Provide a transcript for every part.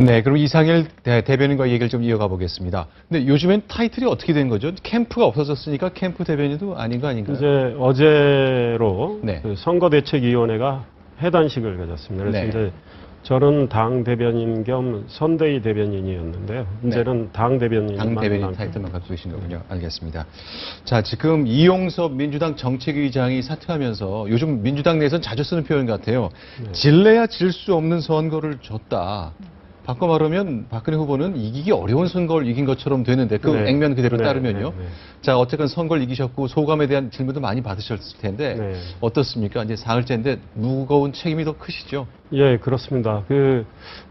네, 그럼 이상일 대변인과 얘기를 좀 이어가 보겠습니다. 근데 요즘엔 타이틀이 어떻게 된 거죠? 캠프가 없어졌으니까 캠프 대변인도 아닌 거 아닌가요? 이제 어제로 네. 그 선거대책위원회가 해단식을 가졌습니다. 그래서 네. 이제 저는 당 대변인 겸 선대위 대변인이었는데요. 이제는 당 대변인만 당 대변인 타이틀만 갖고 계신 거군요. 알겠습니다. 자, 지금 이용섭 민주당 정책위의장이 사퇴하면서 요즘 민주당 내에서는 자주 쓰는 표현 같아요. 네. 질래야 질 수 없는 선거를 줬다. 바꿔 말하면 박근혜 후보는 이기기 어려운 선거를 이긴 것처럼 되는데 그 네. 액면 그대로 네, 따르면요. 네, 네. 자, 어쨌든 선거를 이기셨고 소감에 대한 질문도 많이 받으셨을 텐데 네. 어떻습니까? 이제 사흘째인데 무거운 책임이 더 크시죠? 예, 그렇습니다. 그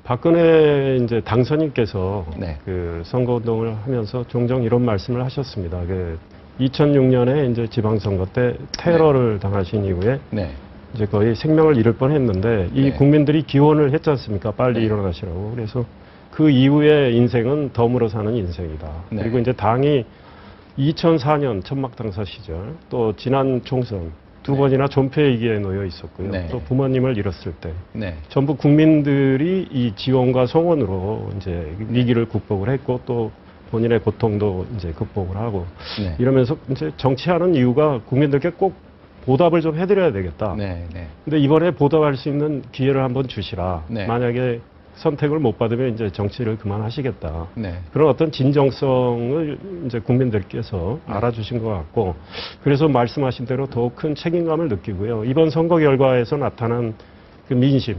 박근혜 이제 당선인께서 네. 그 선거운동을 하면서 종종 이런 말씀을 하셨습니다. 그 2006년에 이제 지방선거 때 테러를 당하신 이후에 네. 이제 거의 생명을 잃을 뻔했는데 이 네. 국민들이 기원을 했지 않습니까? 빨리 네. 일어나시라고. 그래서 그 이후의 인생은 덤으로 사는 인생이다. 네. 그리고 이제 당이 2004년 천막당사 시절 또 지난 총선 두 네. 번이나 존폐 위기에 놓여 있었고요. 네. 또 부모님을 잃었을 때 네. 전부 국민들이 이 지원과 성원으로 이제 위기를 극복을 했고 또 본인의 고통도 이제 극복을 하고 네. 이러면서 이제 정치하는 이유가 국민들께 꼭 보답을 좀 해드려야 되겠다. 네. 네. 근데 이번에 보답할 수 있는 기회를 한번 주시라. 네. 만약에 선택을 못 받으면 이제 정치를 그만하시겠다. 네. 그런 어떤 진정성을 이제 국민들께서 알아주신 것 같고, 그래서 말씀하신 대로 더 큰 책임감을 느끼고요. 이번 선거 결과에서 나타난 그 민심,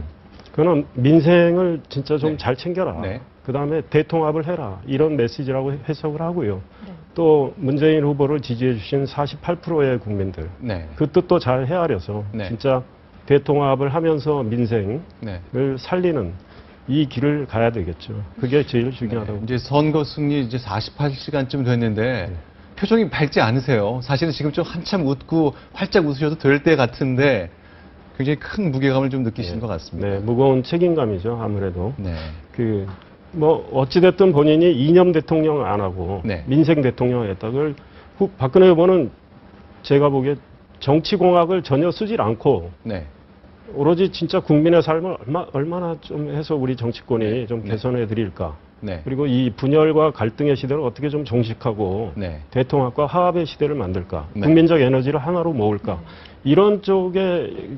그거는 민생을 진짜 좀 네. 잘 챙겨라. 네. 그 다음에 대통합을 해라. 이런 메시지라고 해석을 하고요. 네. 또 문재인 후보를 지지해 주신 48%의 국민들, 네. 그 뜻도 잘 헤아려서 네. 진짜 대통합을 하면서 민생을 네. 살리는 이 길을 가야 되겠죠. 그게 제일 중요하다고. 이제 선거 승리 이제 48시간쯤 됐는데 네. 표정이 밝지 않으세요. 사실은 지금 좀 한참 웃고 활짝 웃으셔도 될 때 같은데 굉장히 큰 무게감을 좀 느끼시는 것 같습니다. 네, 무거운 책임감이죠. 아무래도 네. 뭐 어찌됐든 본인이 이념 대통령 안 하고 네. 민생 대통령 했다. 그걸 박근혜 후보는 제가 보기에 정치공학을 전혀 쓰질 않고 네. 오로지 진짜 국민의 삶을 얼마나 좀 해서 우리 정치권이 네. 좀 네. 개선해 드릴까. 네. 그리고 이 분열과 갈등의 시대를 어떻게 좀 종식하고 네. 대통합과 화합의 시대를 만들까. 네. 국민적 에너지를 하나로 모을까. 이런 쪽에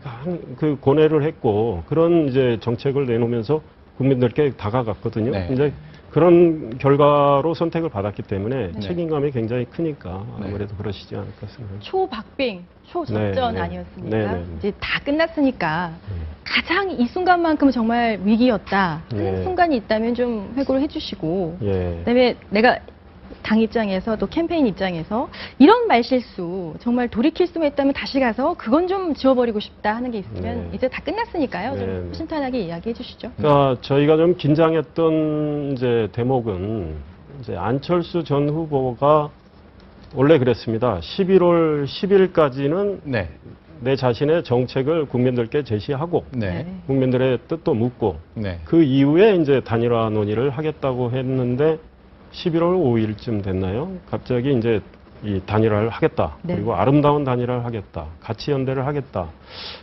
그 고뇌를 했고 그런 이제 정책을 내놓으면서 국민들께 다가갔거든요. 네. 이제 그런 결과로 선택을 받았기 때문에 네. 책임감이 굉장히 크니까 네. 아무래도 그러시지 않을까 생각합니다. 초박빙, 초접전 네, 네. 아니었습니까? 네, 네. 이제 다 끝났으니까 가장 이 순간만큼은 정말 위기였다 하는 네. 순간이 있다면 좀 회고를 해주시고 예. 그다음에 내가 당 입장에서 또 캠페인 입장에서 이런 말실수 정말 돌이킬 수만 있다면 다시 가서 그건 좀 지워버리고 싶다 하는 게 있으면 네. 이제 다 끝났으니까요. 네, 좀 네. 허심탄회하게 이야기해 주시죠. 그러니까 저희가 좀 긴장했던 이제 대목은 이제 안철수 전 후보가 원래 그랬습니다. 11월 10일까지는 네. 내 자신의 정책을 국민들께 제시하고 네. 국민들의 뜻도 묻고 네. 그 이후에 이제 단일화 논의를 하겠다고 했는데 11월 5일쯤 됐나요? 갑자기 이제 이 단일화를 하겠다. 네. 그리고 아름다운 단일화를 하겠다. 가치 연대를 하겠다.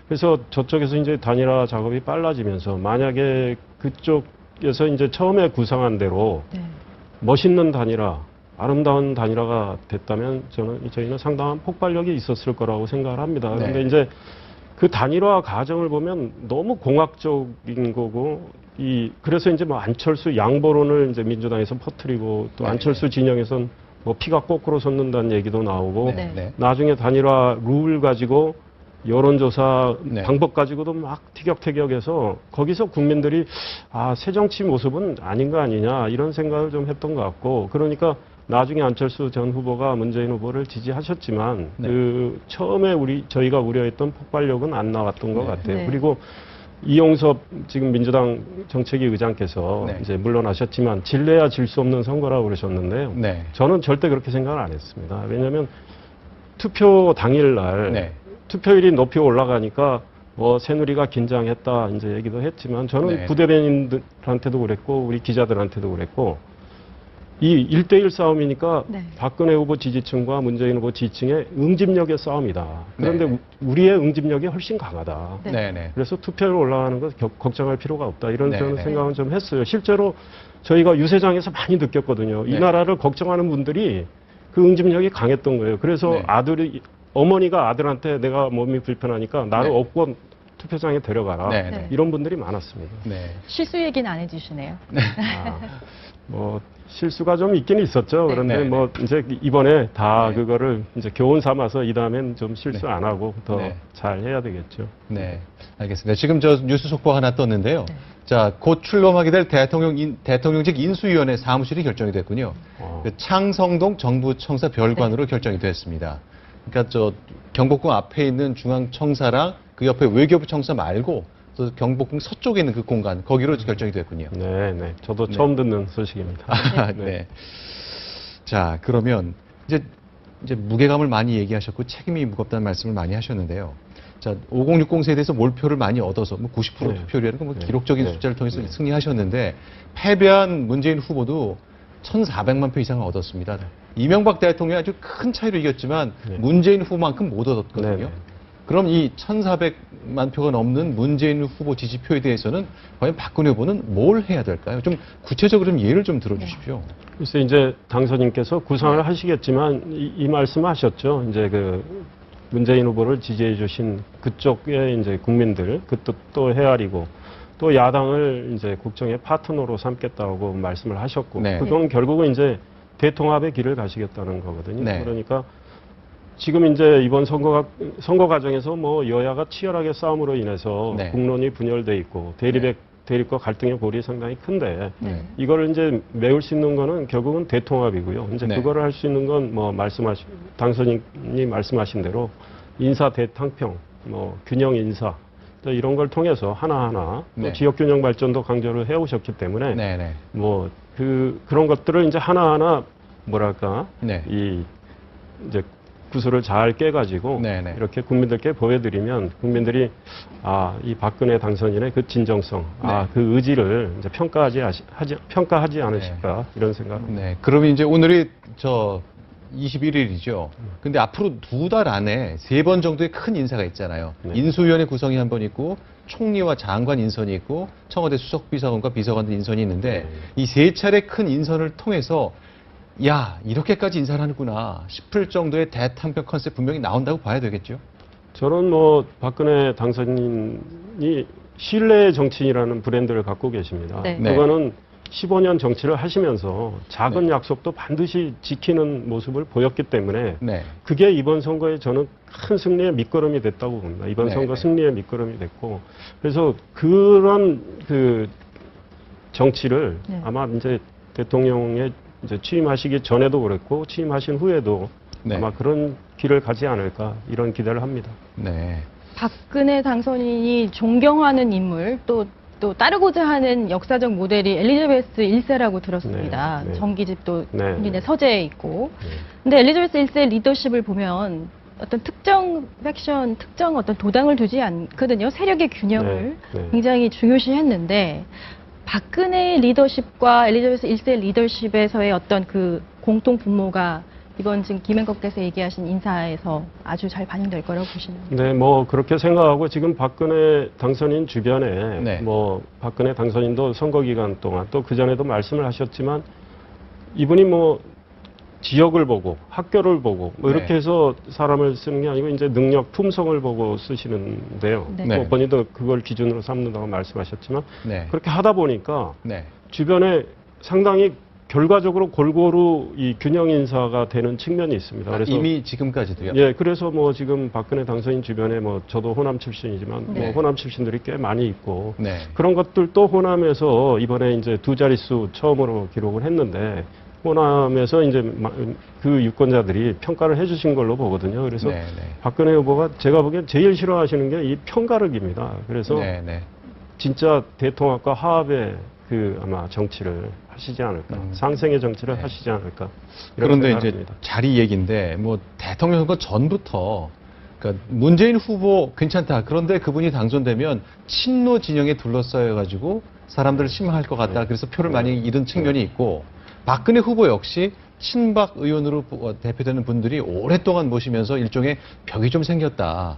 그래서 저쪽에서 이제 단일화 작업이 빨라지면서 만약에 그쪽에서 이제 처음에 구상한 대로 네. 멋있는 단일화, 아름다운 단일화가 됐다면 저희는 상당한 폭발력이 있었을 거라고 생각을 합니다. 네. 그런데 이제 그 단일화 과정을 보면 너무 공학적인 거고 그래서 이제 뭐 안철수 양보론을 이제 민주당에서 퍼뜨리고 또 네. 안철수 진영에선 뭐 피가 거꾸로 솟는다는 얘기도 나오고 네. 네. 나중에 단일화 룰 가지고 여론조사 네. 방법 가지고도 막 티격태격해서 거기서 국민들이 새 정치 모습은 아닌 거 아니냐 이런 생각을 좀 했던 것 같고 그러니까 나중에 안철수 전 후보가 문재인 후보를 지지하셨지만 네. 그 처음에 저희가 우려했던 폭발력은 안 나왔던 것 네. 같아요. 네. 그리고 이용섭 지금 민주당 정책위 의장께서 네. 이제 물러나셨지만 질래야 질 수 없는 선거라고 그러셨는데요. 네. 저는 절대 그렇게 생각을 안 했습니다. 왜냐하면 투표 당일날 네. 투표율이 높이 올라가니까 뭐 새누리가 긴장했다 이제 얘기도 했지만 저는 네. 부대변인들한테도 그랬고 우리 기자들한테도 그랬고 이 1대1 싸움이니까 네. 박근혜 후보 지지층과 문재인 후보 지지층의 응집력의 싸움이다. 그런데 네. 우리의 응집력이 훨씬 강하다. 네. 네네. 그래서 투표로 올라가는 거 걱정할 필요가 없다. 이런 네, 저는 네. 생각은 좀 했어요. 실제로 저희가 유세장에서 많이 느꼈거든요. 이 네. 나라를 걱정하는 분들이 그 응집력이 강했던 거예요. 그래서 네. 어머니가 아들한테 내가 몸이 불편하니까 나를 네. 업고 투표장에 데려가라. 네네. 네. 이런 분들이 많았습니다. 네. 실수 얘기는 안 해주시네요. 아, 뭐 실수가 좀 있긴 있었죠. 네. 그런데 네, 뭐 이제 이번에 다 네. 그거를 이제 교훈 삼아서 이 다음엔 좀 실수 네. 안 하고 더 네. 잘 해야 되겠죠. 네, 알겠습니다. 지금 저 뉴스 속보가 하나 떴는데요. 네. 자, 곧 출범하게 될 대통령직 인수위원회 사무실이 결정이 됐군요. 그 창성동 정부청사 별관으로 결정이 됐습니다. 그러니까 저 경복궁 앞에 있는 중앙청사랑 그 옆에 외교부 청사 말고 또 경복궁 서쪽에 있는 그 공간 거기로 결정이 됐군요. 네, 네. 저도 네. 처음 듣는 소식입니다. 아, 네. 자, 그러면 이제 무게감을 많이 얘기하셨고 책임이 무겁다는 말씀을 많이 하셨는데요. 자, 5060 세대에서 몰표를 많이 얻어서 뭐 90% 네. 투표율이라는 건 뭐 네. 기록적인 네. 숫자를 통해서 네. 승리하셨는데 패배한 문재인 후보도 1,400만 표 이상을 얻었습니다. 이명박 대통령이 아주 큰 차이로 이겼지만 네. 문재인 후보만큼 못 얻었거든요. 네, 네. 그럼 이 1,400만 표가 넘는 문재인 후보 지지표에 대해서는 과연 박근혜 후보는 뭘 해야 될까요? 좀 구체적으로 좀 예를 좀 들어주십시오. 글쎄 이제 당선인께서 구상을 하시겠지만 이 말씀하셨죠. 이제 그 문재인 후보를 지지해 주신 그쪽의 이제 국민들 그 뜻도 헤아리고 또 야당을 이제 국정의 파트너로 삼겠다고 말씀을 하셨고 네. 그건 결국은 이제 대통합의 길을 가시겠다는 거거든요. 네. 그러니까 지금 이제 이번 선거 과정에서 뭐 여야가 치열하게 싸움으로 인해서 네. 국론이 분열돼 있고 대립과 갈등의 골이 상당히 큰데 네. 이거를 이제 메울 수 있는 거는 결국은 대통합이고요. 이제 네. 그거를 할 수 있는 건 뭐 당선인이 말씀하신 대로 인사 대탕평, 뭐 균형 인사 또 이런 걸 통해서 하나하나 또 네. 지역 균형 발전도 강조를 해오셨기 때문에 네네. 뭐 그런 것들을 이제 하나하나 뭐랄까 네. 이 이제 구슬을 잘 깨가지고 네네. 이렇게 국민들께 보여드리면 국민들이 이 박근혜 당선인의 그 진정성, 네. 그 의지를 이제 평가하지 않으실까 이런 생각. 네. 그러면 이제 오늘이 저 21일이죠. 근데 앞으로 2달 안에 3번 정도의 큰 인사가 있잖아요. 네. 인수위원회 구성이 한 번 있고 총리와 장관 인선이 있고 청와대 수석비서관과 비서관들 인선이 있는데 네. 이 3차례 큰 인선을 통해서 야, 이렇게까지 인사를 하는구나 싶을 정도의 대탕평 컨셉 분명히 나온다고 봐야 되겠죠. 저는 뭐 박근혜 당선인이 신뢰의 정치인이라는 브랜드를 갖고 계십니다. 네. 그거는 15년 정치를 하시면서 작은 네. 약속도 반드시 지키는 모습을 보였기 때문에 네. 그게 이번 선거에 저는 큰 승리의 밑거름이 됐다고 봅니다. 이번 네, 선거 네. 승리의 밑거름이 됐고 그래서 그런 그 정치를 네. 아마 이제 대통령에 이제 취임하시기 전에도 그랬고 취임하신 후에도 네. 아마 그런 길을 가지 않을까 이런 기대를 합니다. 네. 박근혜 당선인이 존경하는 인물 또 따르고자 하는 역사적 모델이 엘리자베스 1세라고 들었습니다. 네, 네. 정기집도 네, 본인의 네. 서재에 있고. 네. 근데 엘리자베스 1세의 리더십을 보면 어떤 특정 팩션, 특정 어떤 도당을 두지 않거든요. 세력의 균형을 네, 네. 굉장히 중요시했는데 박근혜의 리더십과 엘리자베스 1세의 리더십에서의 어떤 그 공통 분모가 이번 지금 김행국께서 얘기하신 인사에서 아주 잘 반영될 거라고 보시나요? 네, 뭐 그렇게 생각하고 지금 박근혜 당선인 주변에 네. 뭐 박근혜 당선인도 선거 기간 동안 또 그 전에도 말씀을 하셨지만 이분이 뭐 지역을 보고 학교를 보고 뭐 이렇게 네. 해서 사람을 쓰는 게 아니고 이제 능력 품성을 보고 쓰시는데요. 네. 네. 뭐 본인도 그걸 기준으로 삼는다고 말씀하셨지만 네. 그렇게 하다 보니까 네. 주변에 상당히 결과적으로 골고루 이 균형 인사가 되는 측면이 있습니다. 그래서 이미 지금까지도요. 예, 그래서 뭐 지금 박근혜 당선인 주변에 뭐 저도 호남 출신이지만 네. 뭐 호남 출신들이 꽤 많이 있고 네. 그런 것들도 호남에서 이번에 이제 2자릿수 처음으로 기록을 했는데 호남에서 이제 그 유권자들이 평가를 해주신 걸로 보거든요. 그래서 네, 네. 박근혜 후보가 제가 보기엔 제일 싫어하시는 게 이 평가르기입니다. 그래서 네, 네. 진짜 대통합과 화합의 그 아마 정치를 하시지 않을까, 상생의 정치를 네. 하시지 않을까. 이런 그런데 생각을 이제 합니다. 자리 얘기인데 뭐 대통령 선거 전부터 그러니까 문재인 후보 괜찮다. 그런데 그분이 당선되면 친노 진영에 둘러싸여 가지고 사람들을 심화할 것 같다. 네. 그래서 표를 많이 잃은 측면이 있고 박근혜 후보 역시 친박 의원으로 대표되는 분들이 오랫동안 모시면서 일종의 벽이 좀 생겼다.